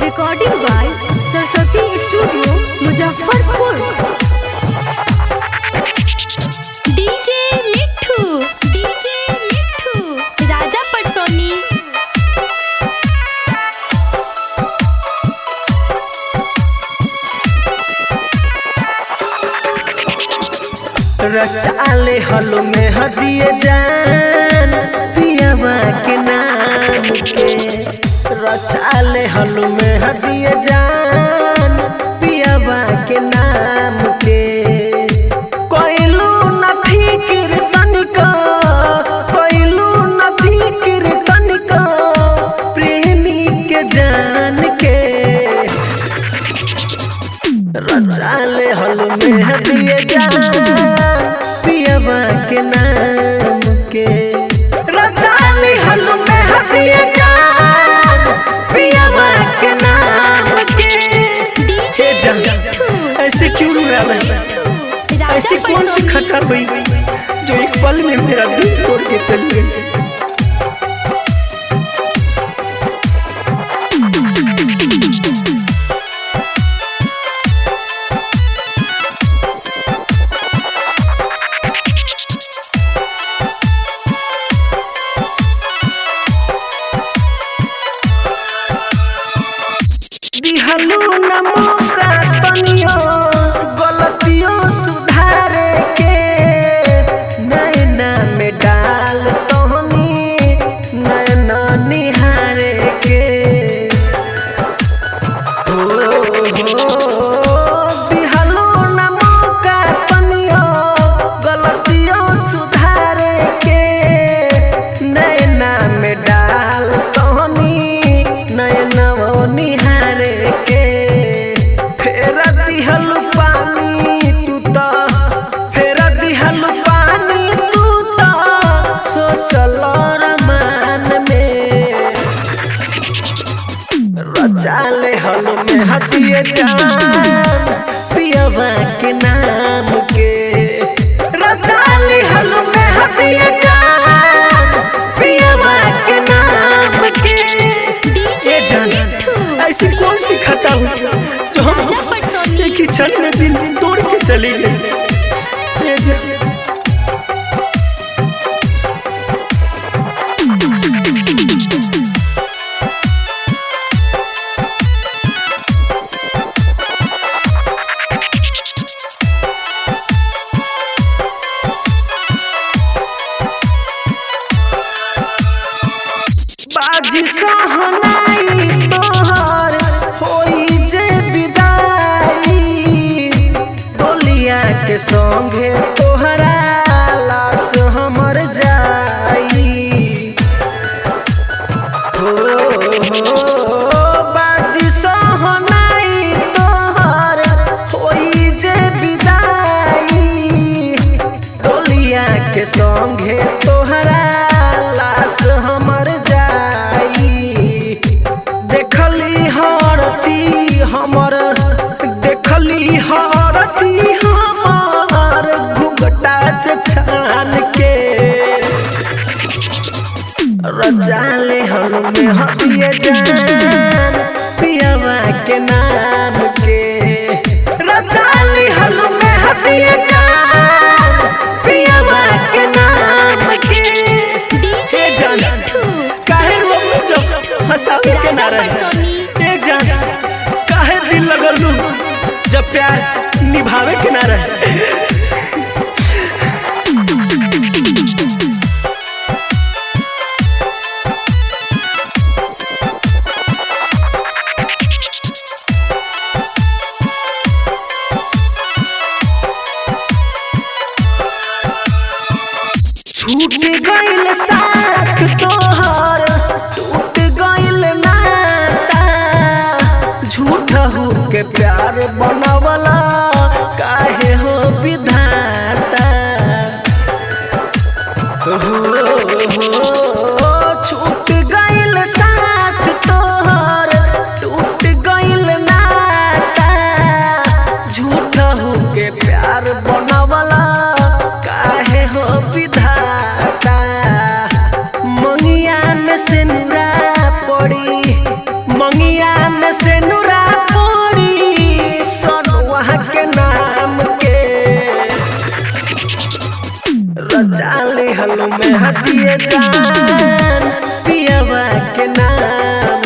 Recording by Saraswati studio Muzaffarpur. DJ Mitthu Raja पटसोनी। रचाले हलो में हदिए जान पियावा के नाम के। रचाले हलो में हदिए जान पियावा के नाम के। कोइलू न फिकिर तनिको, कोइलू न फिकिर तनिको प्रेमी के जान के। रचाले हलो में हदिए जान पियावा के नाम के। रचाले हलो में हदिए जान पियावा के नाम के। डीजे ऐसे क्यों रुला मैं? ऐसे कौन सी खता हुई जो एक पल में मेरा दिल तोड़ के चली गई? दिहलू न मौका तनियो गलतियों सुधारे के। नैना में डाल तोहनी नैना निहारे के। दिहलू न मौका तनियो गलतियों सुधारे के। नैना में डाल तोहनी नैना निहारे के। फेरा दिहलू पानी तू तो, फेरा दिहलू पानी तू तो सोचल रमान में। रचाले हलो में हदिए जान पियावा के नाम के। रचाले हलो में हदिए जान पियावा के नाम के। डीजे ऐसी कौन सी खता हुई जो हम एक ही क्षण में दिल तोड़ के चली गई? बाजी सहनाई तोहर होई जे विदाई। डोलिया के संगे तोहरा लाश हमर जाई। हो बाजी सहनाई तोहर होई जे विदाई। डोलिया के संगे तोहरा लाश हमर जाई। देखली हरती हमर, देखली हरती हमर घुंघटा से छान के। रचाले हलो में हदिए जान पियावा के नाम के। रचाले हलो में हदिए जान पियावा के नाम के। डीजे काहे रोबू जब हंसावे के ना रहे? ए जान काहे दिल लगलू जब प्यार निभावे के ना रहे? छूट गइल साथ तोहर, टूट गइल नाता। झूठा हो के प्यार बनवला काहे हो विधाता। छूट गइल साथ तोहर, टूट गइल नाता। झूठा हो के प्यार बनवला काहे हो विधाता। दे हतिए जान पियवा के नाम